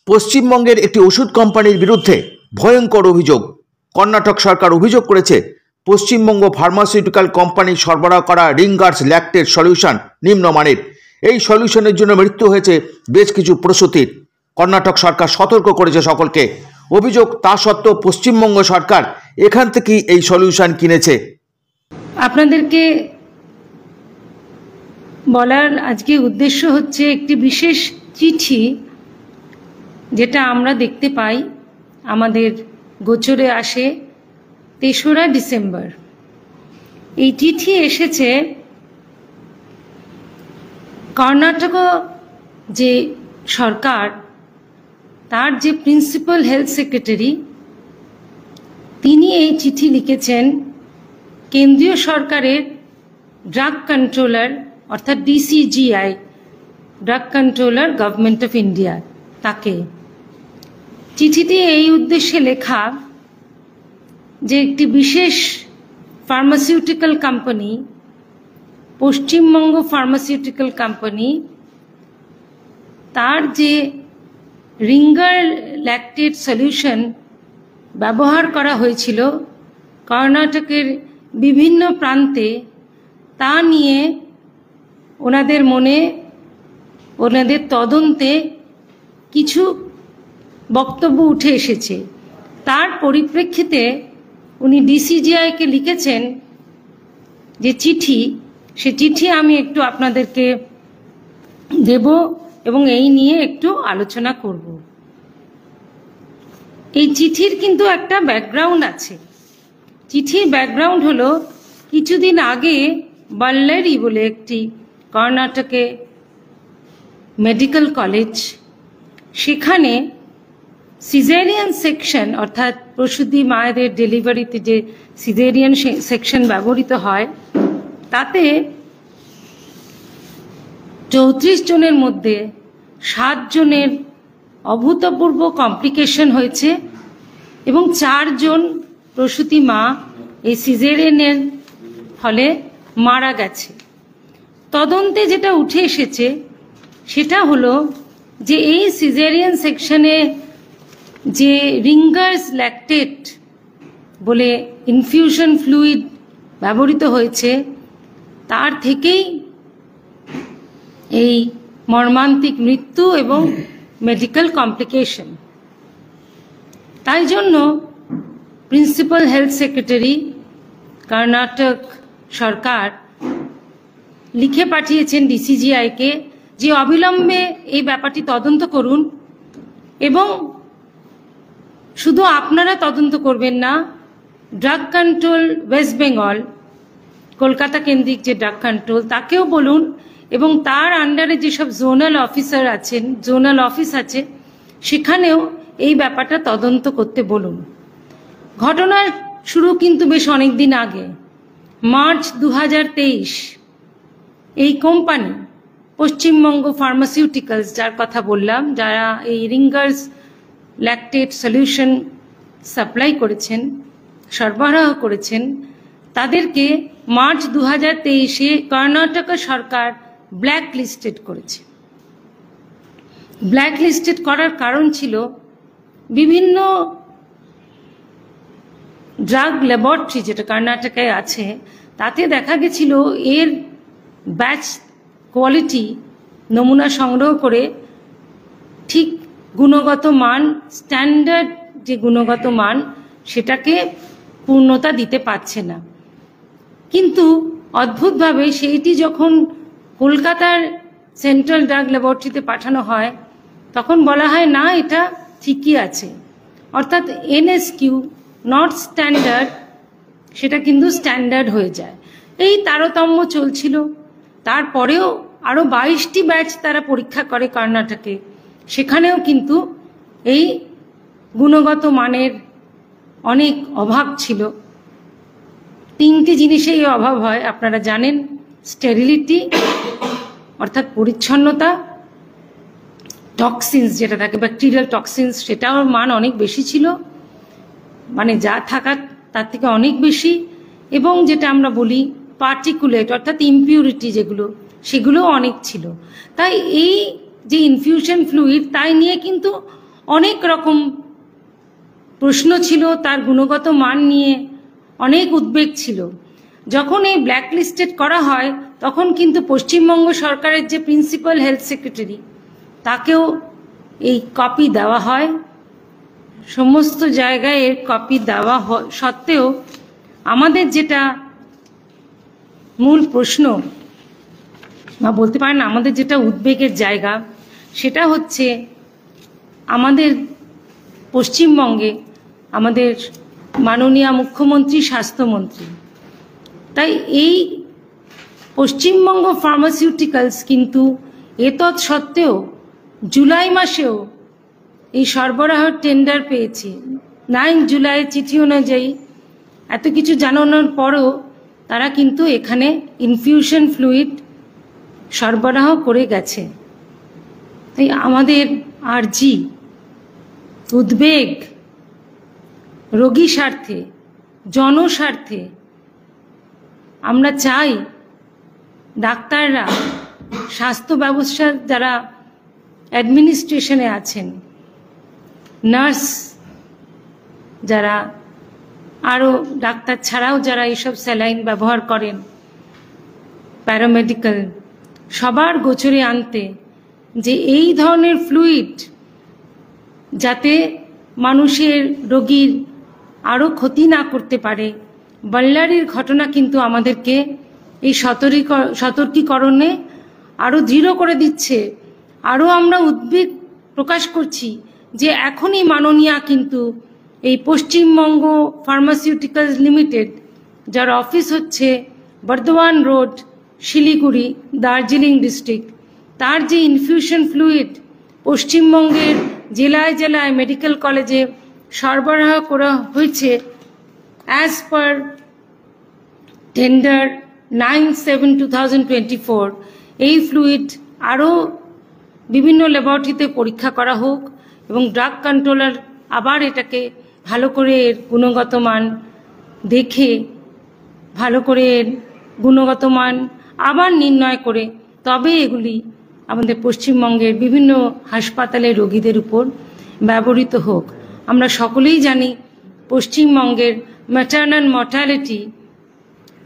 পশ্চিমবঙ্গের একটি ওষুধ কোম্পানির বিরুদ্ধে ভয়ঙ্কর অভিযোগ। কর্ণাটক সরকার অভিযোগ করেছে পশ্চিমবঙ্গ ফার্মাসিউটিক্যাল কোম্পানি সরবরাহ করা রিঙ্গার্স ল্যাকটেট সলিউশন নিম্নমানের। এই সলিউশনের জন্য মৃত্যু হয়েছে বেশ কিছু প্রসূতির। কর্ণাটক সরকার সতর্ক করেছে সকলকে। অভিযোগ তা সত্ত্বেও পশ্চিমবঙ্গ সরকার এখান থেকেই এই সলিউশন কিনেছে। আপনাদেরকে বলার আজকে উদ্দেশ্য হচ্ছে একটি বিশেষ চিঠি যেটা আমরা দেখতে পাই, আমাদের গোচরে আসে ৩রা ডিসেম্বর। এই চিঠি এসেছে কর্ণাটক যে সরকার, তার যে প্রিন্সিপাল হেলথ সেক্রেটারি, তিনি এই চিঠি লিখেছেন কেন্দ্রীয় সরকারের ড্রাগ কন্ট্রোলার অর্থাৎ DCGI, drug controller government of India, তাকে। চিঠিটি এই উদ্দেশ্যে লেখা যে একটি বিশেষ pharmaceutical company, Paschimbanga pharmaceutical company, তার যে রিঙ্গার ল্যাকটেট সলিউশন ব্যবহার করা হয়েছিল কর্ণাটকের বিভিন্ন প্রান্তে, তা নিয়ে ওনাদের মনে, ওনাদের তদন্তে কিছু বক্তব্য উঠে এসেছে। তার পরিপ্রেক্ষিতে উনি ডিসিজিআইকে লিখেছেন যে চিঠি, সে চিঠি আমি একটু আপনাদেরকে দেব এবং এই নিয়ে একটু আলোচনা করব। এই চিঠির কিন্তু একটা ব্যাকগ্রাউন্ড আছে। চিঠির ব্যাকগ্রাউন্ড হলো, কিছুদিন আগে বল্লারি বলে একটি কর্ণাটকে মেডিকেল কলেজ, সেখানে সিজারিয়ান সেকশন অর্থাৎ প্রসূতি মায়েদের ডেলিভারিতে যে সিজারিয়ান সেকশন ব্যবহৃত হয়, তাতে ৩৪ জনের মধ্যে 7 জনের অভূতপূর্ব কমপ্লিকেশন হয়েছে এবং 4 জন প্রসূতি মা এই সিজারিয়ানের ফলে মারা গেছে। তদন্তে যেটা উঠে এসেছে সেটা হলো যে এই সিজারিয়ান সেকশনে যে রিঙ্গার্স ল্যাকটেট বলে ইনফিউশন ফ্লুইড ব্যবহৃত হয়েছে, তার থেকেই এই মর্মান্তিক মৃত্যু এবং মেডিকেল কমপ্লিকেশন। তাই জন্য প্রিন্সিপাল হেলথ সেক্রেটারি কর্ণাটক সরকার লিখে পাঠিয়েছেন ডিসিজিআইকে যে অবিলম্বে এই ব্যাপারটি তদন্ত করুন, এবং শুধু আপনারা তদন্ত করবেন না, drug control West Bengal, Kolkata কেন্দ্রিক যে ড্রাগ কন্ট্রোল, তাকেও বলুন, এবং তার আন্ডারে যেসব জোনাল অফিসার আছেন, জোনাল অফিস আছে, সেখানেও এই ব্যাপারটা তদন্ত করতে বলুন। ঘটনার শুরু কিন্তু বেশ অনেক দিন আগে, মার্চ 2023 এই কোম্পানি পশ্চিমবঙ্গ ফার্মাসিউটিক্যালস, যার কথা বললাম, যারা এই রিঙ্গার্স ল্যাকটেট সলিউশন সাপ্লাই করেছেন, সরবরাহ করেছেন, তাদেরকে মার্চ 2023 কর্ণাটক সরকার ব্ল্যাক লিস্টেড করেছে। ব্ল্যাক লিস্টেড করার কারণ ছিল, বিভিন্ন ড্রাগ ল্যাবরেটরি যেটা কর্ণাটকে আছে, তাতে দেখা গেছিল এর ব্যাচ কোয়ালিটি নমুনা সংগ্রহ করে ঠিক গুণগত মান, স্ট্যান্ডার্ড যে গুণগত মান, সেটাকে পূর্ণতা দিতে পারছে না। কিন্তু অদ্ভুতভাবে সেইটি যখন কলকাতার সেন্ট্রাল ড্রাগ ল্যাবরেটরিতে পাঠানো হয়, তখন বলা হয় না, এটা ঠিকই আছে, অর্থাৎ এনএসকিউ নট স্ট্যান্ডার্ড, সেটা কিন্তু স্ট্যান্ডার্ড হয়ে যায়। এই তারতম্য চলছিল। তারপরেও আরও 22টি ব্যাচ তারা পরীক্ষা করে কর্ণাটকে, সেখানেও কিন্তু এই গুণগত মানের অনেক অভাব ছিল। 3টি জিনিসেই অভাব হয়, আপনারা জানেন, স্টেরিলিটি অর্থাৎ পরিচ্ছন্নতা, টক্সিনস যেটা থাকে, ব্যাকটেরিয়াল টক্সিনস, সেটাও মান অনেক বেশি ছিল, মানে যা থাকার তার থেকে অনেক বেশি, এবং যেটা আমরা বলি পার্টিকুলেট অর্থাৎ ইমপিউরিটি যেগুলো, সেগুলোও অনেক ছিল। তাই এই যে ইনফিউশন ফ্লুইড, তাই নিয়ে কিন্তু অনেক রকম প্রশ্ন ছিল, তার গুণগত মান নিয়ে অনেক উদ্বেগ ছিল। যখন এই ব্ল্যাকলিস্টেড করা হয় তখন কিন্তু পশ্চিমবঙ্গ সরকারের যে প্রিন্সিপাল হেলথ সেক্রেটারি তাকেও এই কপি দেওয়া হয়। সমস্ত জায়গায় এর কপি দেওয়া সত্ত্বেও আমাদের যেটা মূল প্রশ্ন বা বলতে পারেন আমাদের যেটা উদ্বেগের জায়গা, সেটা হচ্ছে আমাদের পশ্চিমবঙ্গে আমাদের মাননীয় মুখ্যমন্ত্রী, স্বাস্থ্যমন্ত্রী, তাই এই পশ্চিমবঙ্গ ফার্মাসিউটিক্যালস কিন্তু এতৎ সত্ত্বেও জুলাই মাসেও এই সরবরাহ টেন্ডার পেয়েছে। 9 জুলাই চিঠি অনুযায়ী এত কিছু জানানোর পরও তারা কিন্তু এখানে ইনফিউশন ফ্লুইড সরবরাহ করে গেছে। তাই আমাদের আর্জি, উদ্বেগ রোগী স্বার্থে, জনস্বার্থে আমরা চাই ডাক্তাররা, স্বাস্থ্য ব্যবস্থার যারা অ্যাডমিনিস্ট্রেশনে আছেন, নার্স যারা, আরও ডাক্তার ছাড়াও যারা এইসব স্যালাইন ব্যবহার করেন, প্যারামেডিক্যাল, সবার গোচরে আনতে যে এই ধরনের ফ্লুইড যাতে মানুষের, রোগীর আরও ক্ষতি না করতে পারে। বল্লারির ঘটনা কিন্তু আমাদেরকে এই সতর্কীকরণে আরও দৃঢ় করে দিচ্ছে। আরও আমরা উদ্বেগ প্রকাশ করছি যে এখনই মাননীয়া কিন্তু এই পশ্চিমবঙ্গ ফার্মাসিউটিক্যালস লিমিটেড, যার অফিস হচ্ছে বর্ধমান রোড, শিলিগুড়ি, দার্জিলিং ডিস্ট্রিক্ট, তার যে ইনফিউশন ফ্লুইড পশ্চিমবঙ্গের জেলায় জেলায় মেডিকেল কলেজে সরবরাহ করা হয়েছে অ্যাজ পার টেন্ডার 9/7/2024, এই ফ্লুইড আরও বিভিন্ন ল্যাবরেটরিতে পরীক্ষা করা হোক এবং ড্রাগ কন্ট্রোলার আবার এটাকে ভালো করে এর গুণগত মান দেখে, ভালো করে এর গুণগত মান আবার নির্ণয় করে তবে এগুলি আমাদের পশ্চিমবঙ্গের বিভিন্ন হাসপাতালে রোগীদের উপর ব্যবহৃত হোক। আমরা সকলেই জানি পশ্চিমবঙ্গের ম্যাটারনাল মর্টালিটি,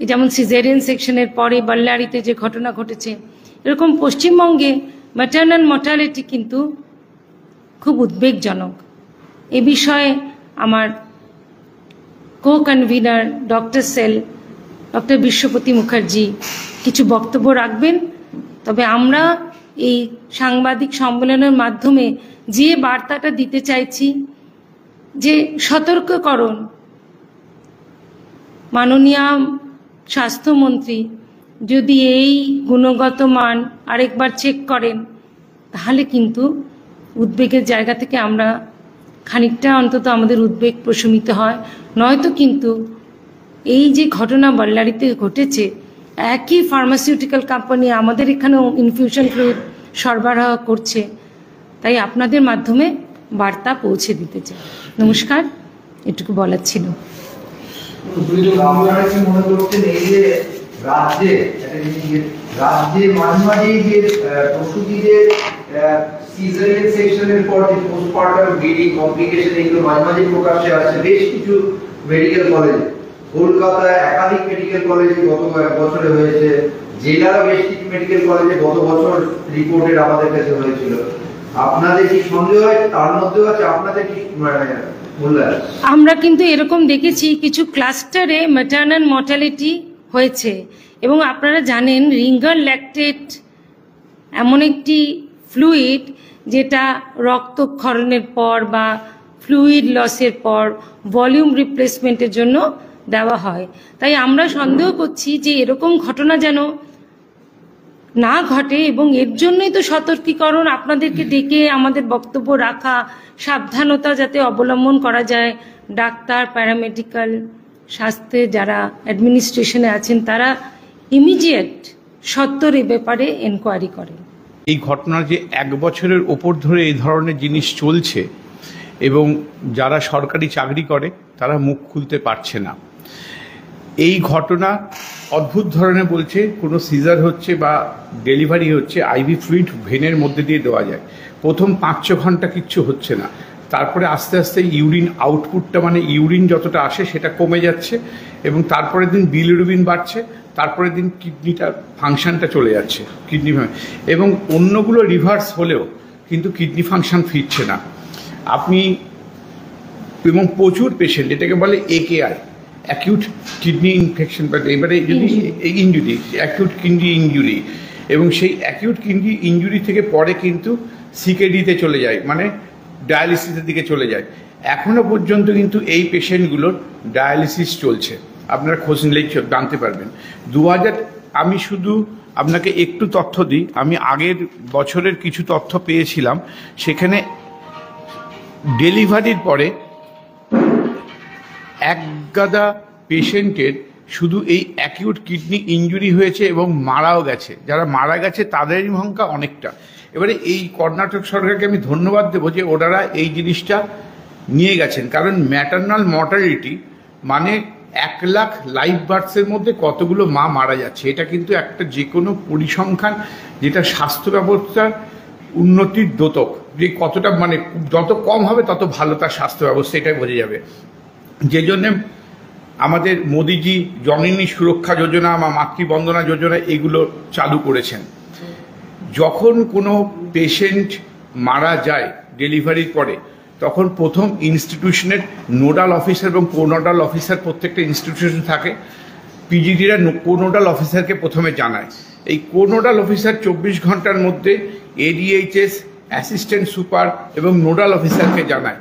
যেমন সিজারিয়ান সেকশনের পরে বল্লারিতে যে ঘটনা ঘটেছে, এরকম পশ্চিমবঙ্গে ম্যাটারনাল মর্টালিটি কিন্তু খুব উদ্বেগজনক। এ বিষয়ে আমার কো কনভিনার ডক্টর সেল, ডক্টর বিশ্বপতি মুখার্জি কিছু বক্তব্য রাখবেন। তবে আমরা এই সাংবাদিক সম্মেলনের মাধ্যমে যে বার্তাটা দিতে চাইছি যে সতর্ককরণ, মাননীয় স্বাস্থ্যমন্ত্রী যদি এই গুণগত মান আরেকবার চেক করেন তাহলে কিন্তু উদ্বেগের জায়গা থেকে আমরা খানিকটা অন্তত আমাদের উদ্বেগ প্রশমিত হয়। নয়তো কিন্তু এই যে ঘটনা বল্লারিতে ঘটেছে, একই ফার্মাসিউটিক্যাল কোম্পানি আমাদের এখানেও ইনফিউশন ফ্লুইড সরবরাহ করছে। তাই আপনাদের মাধ্যমে বার্তা পৌঁছে দিতে চাই। নমস্কার, এটুকু বলার ছিল। রাজ্যে মাঝে মাঝে যে প্রসূতিদের সিজারিয়ান সেকশনের পর যে পোস্টপার্টাম ব্লিডিং কমপ্লিকেশন, এগুলো মাঝে মাঝে প্রকাশ্যে আসছে বেশ কিছু মেডিকেল কলেজে। কলকাতায় একাধিক মেডিকেল কলেজে গত বছরে হয়েছে, জেলার বেশ কিছু মেডিকেল কলেজে গত বছর রিপোর্টেড আমাদের কাছে হয়েছিল। আপনাদের কি সন্দেহ হয় তার মধ্যেও আছে? আপনাদের কি আমরা কিন্তু এরকম দেখেছি কিছু ক্লাস্টারে ম্যাটারনাল মর্টালিটি হয়েছে। এবং আপনারা জানেন রিঙ্গার ল্যাকটেট এমন একটি ফ্লুইড যেটা রক্তক্ষরণের পর বা ফ্লুইড লসের পর ভলিউম রিপ্লেসমেন্টের জন্য দেওয়া হয়। তাই আমরা সন্দেহ করছি যে এরকম ঘটনা যেন না ঘটে, এবং এর জন্যই তো সতর্কীকরণ, আপনাদেরকে ডেকে আমাদের বক্তব্য রাখা, সাবধানতা যাতে অবলম্বন করা যায়। ডাক্তার, প্যারামেডিক্যাল, স্বাস্থ্যে যারা অ্যাডমিনিস্ট্রেশনে আছেন তারা ইমিডিয়েট সত্তর এ ব্যাপারে এনকোয়ারি করে। এই ঘটনার যে 1 বছরের ওপর ধরে এই ধরনের জিনিস চলছে এবং যারা সরকারি চাকরি করে তারা মুখ খুলতে পারছে না। এই ঘটনা অদ্ভুত ধরনের বলছে, কোনো সিজার হচ্ছে বা ডেলিভারি হচ্ছে, আইভি ফ্লুইড ভেনের মধ্যে দিয়ে দেওয়া যায়। প্রথম 5-6 ঘন্টা কিচ্ছু হচ্ছে না, তারপরে আস্তে আস্তে ইউরিন আউটপুটটা মানে ইউরিন যতটা আসে সেটা কমে যাচ্ছে এবং তারপরের দিন বিলিরুবিন বাড়ছে, তারপরের দিন কিডনিটার ফাংশনটা চলে যাচ্ছে কিডনি এবং অন্যগুলো রিভার্স হলেও কিন্তু কিডনি ফাংশন ফিরছে না। আপনি এবং প্রচুর পেশেন্ট এটাকে বলে AKI, অ্যাকিউট কিডনি ইনফেকশন, এবারে যদি ইঞ্জুরি, অ্যাকিউট কিডনি ইঞ্জুরি, এবং সেই অ্যাকিউট কিডনি ইঞ্জুরি থেকে পরে কিন্তু CKD-তে চলে যায়, মানে ডায়ালিসিসের দিকে চলে যায়। এখনো পর্যন্ত কিন্তু এই পেশেন্টগুলোর ডায়ালিসিস চলছে, আপনারা খোঁজ নিলেই জানতে পারবেন। আমি শুধু আপনাকে একটু তথ্য দিই, আমি আগের বছরের কিছু তথ্য পেয়েছিলাম, সেখানে ডেলিভারির পরে এক গাদা পেশেন্টের শুধু এই অ্যাকিউট কিডনি ইনজুরি হয়েছে এবং মারাও গেছে। যারা মারা গেছে তাদেরই সংখ্যা অনেকটা। এবারে এই কর্ণাটক সরকারকে আমি ধন্যবাদ দেবো যে ওনারা এই জিনিসটা নিয়ে গেছেন, কারণ ম্যাটারনাল মর্টালিটি মানে 1 লাখ লাইভ বার্থসের মধ্যে কতগুলো মা মারা যাচ্ছে, এটা কিন্তু একটা যে কোনো পরিসংখ্যান যেটা স্বাস্থ্য ব্যবস্থার উন্নতির দ্যোতক, যে কতটা মানে যত কম হবে তত ভালো তার স্বাস্থ্য ব্যবস্থা, এটাই বোঝা যাবে। যে জন্যে আমাদের মোদিজি জননী সুরক্ষা যোজনা বা মাতৃবন্দনা যোজনা এগুলো চালু করেছেন। যখন কোনো পেশেন্ট মারা যায় ডেলিভারির পরে, তখন প্রথম ইনস্টিটিউশনের নোডাল অফিসার এবং কোনোডাল অফিসার, প্রত্যেকটা ইনস্টিটিউশন থাকে, PGT-রা কোনোডাল অফিসারকে প্রথমে জানায়। এই কোনোডাল অফিসার 24 ঘন্টার মধ্যে ADHS, অ্যাসিস্ট্যান্ট সুপার এবং নোডাল অফিসারকে জানায়।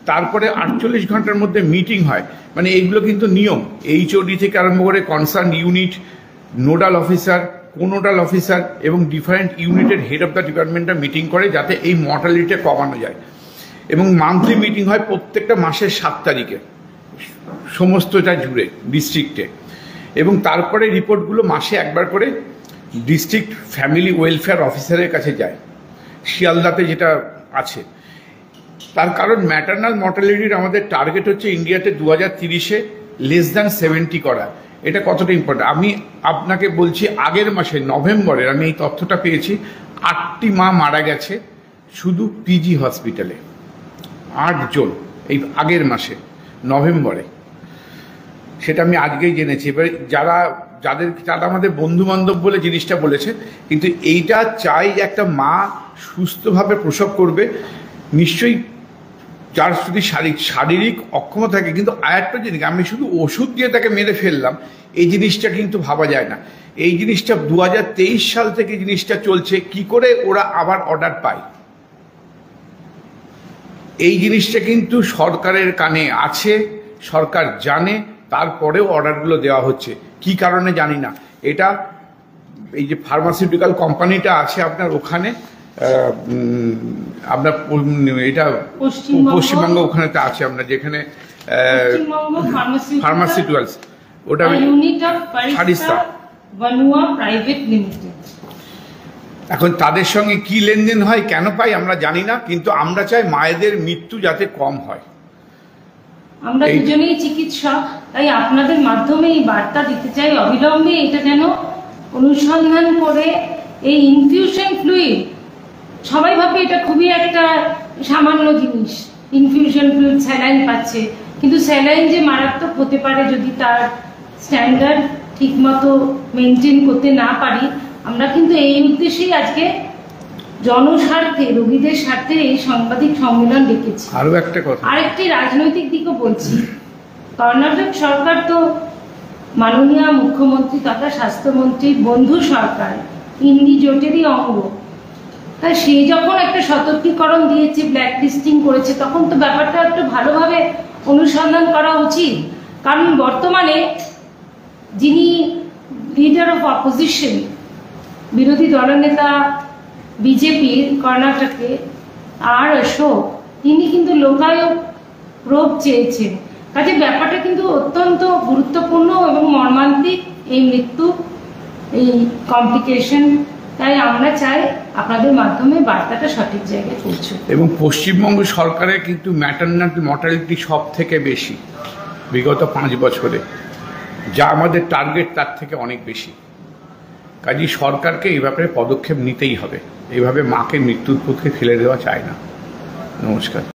তারপরে 48 ঘন্টার মধ্যে মিটিং হয়, মানে এইগুলো কিন্তু নিয়ম। HOD থেকে আরম্ভ করে concern unit, nodal officer, co nodal officer এবং ডিফারেন্ট ইউনিটের হেড অফ দ্য ডিপার্টমেন্টটা মিটিং করে যাতে এই মর্টালিটিটা কমানো যায়। এবং মান্থলি মিটিং হয় প্রত্যেকটা মাসের 7 তারিখে সমস্তটা জুড়ে ডিস্ট্রিক্টে, এবং তারপরে রিপোর্টগুলো মাসে একবার করে ডিস্ট্রিক্ট ফ্যামিলি ওয়েলফেয়ার অফিসারের কাছে যায়, শিয়ালদাতে যেটা আছে। তার কারণ ম্যাটারনাল মর্টালিটির আমাদের টার্গেট হচ্ছে ইন্ডিয়াতে 2030-এ <70 করা। এটা কতটা ইম্পর্টেন্ট আমি আপনাকে বলছি। আগের মাসে নভেম্বরের আমি এই তথ্যটা পেয়েছি, 8টি মা মারা গেছে শুধু PG হসপিটালে, 8 জন এই আগের মাসে নভেম্বরে, সেটা আমি আজকেই জেনেছি। এবারে যারা আমাদের বন্ধু বান্ধব বলে জিনিসটা বলেছে, কিন্তু এইটা চাই একটা মা সুস্থভাবে প্রসব করবে, নিশ্চয়ই যার যদি শারীরিক অক্ষমতা থাকে। কিন্তু আরেকটা জিনিস, আমি শুধু ওষুধ দিয়ে তাকে মেরে ফেললাম এই জিনিসটা কিন্তু ভাবা যায় না। এই জিনিসটা 2023 সাল থেকে জিনিসটা চলছে, কি করে ওরা আবার অর্ডার পায় এই জিনিসটা কিন্তু সরকারের কানে আছে, সরকার জানে, তারপরেও অর্ডারগুলো দেওয়া হচ্ছে কি কারণে জানি না। এটা এই যে ফার্মাসিউটিক্যাল কোম্পানিটা আছে আপনার ওখানে, আপনার এটা পশ্চিমবঙ্গ ওখানে আছে আপনার, যেখানে ফার্মাসিউটিক্যালস, ওটা প্রাইভেট লিমিটেড। এখন তাদের সঙ্গে কি লেনদেন হয় কেন পাই আমরা জানি না, কিন্তু আমরা চাই মায়েদের মৃত্যু যাতে কম হয়। আমরা দুজনেই চিকিৎসক, তাই আপনাদের মাধ্যমে এই বার্তা দিতে চাই, অবিলম্বে এটা যেন অনুসন্ধান করে এই ইনফিউশন ফ্লুইড, সবাই ভাবে এটা খুবই একটা সামান্য জিনিস, ইনফিউশন ফ্লুইড স্যালাইন পাচ্ছে, কিন্তু স্যালাইন যে মারাত্মক হতে পারে যদি তার স্ট্যান্ডার্ড ঠিকমতো মেনটেন করতে না পারি। আমরা কিন্তু এই উদ্দেশ্যেই আজকে জনস্বার্থে, রোগীদের স্বার্থে এই সাংবাদিক সম্মেলন ডেকেছি। আরো একটা কথা, আরেকটি রাজনৈতিক দিকও বলছি। কর্ণাটক সরকার তো মাননীয় মুখ্যমন্ত্রী তথা স্বাস্থ্যমন্ত্রী বন্ধু সরকার, ইন্ডি জোটেরই অঙ্গ, তাই সে যখন একটা সতর্কীকরণ দিয়েছে, ব্ল্যাক লিস্টিং করেছে, তখন তো ব্যাপারটা একটু ভালোভাবে অনুসন্ধান করা উচিত। কারণ বর্তমানে যিনি লিডার অফ অপোজিশন, বিরোধী দলনেতা বিজেপির কর্ণাটকে আর অশোক, তিনি কিন্তু লোকায়ুক প্রোব চেয়েছেন। কাজে ব্যাপারটা কিন্তু অত্যন্ত গুরুত্বপূর্ণ এবং মর্মান্তিক, এই মৃত্যু, এই কমপ্লিকেশন। তাই আমরা চাই আপনাদের মাধ্যমে বার্তাটা সঠিক জায়গায় পৌঁছুক। এবং পশ্চিমবঙ্গ সরকারের কিন্তু ম্যাটারনাল মর্টালিটি সব থেকে বেশি বিগত 5 বছরে, যা আমাদের টার্গেট তার থেকে অনেক বেশি। কাজেই সরকারকে এই ব্যাপারে পদক্ষেপ নিতেই হবে, এইভাবে মাকে মৃত্যুর পথে ফেলে দেওয়া চায় না। নমস্কার।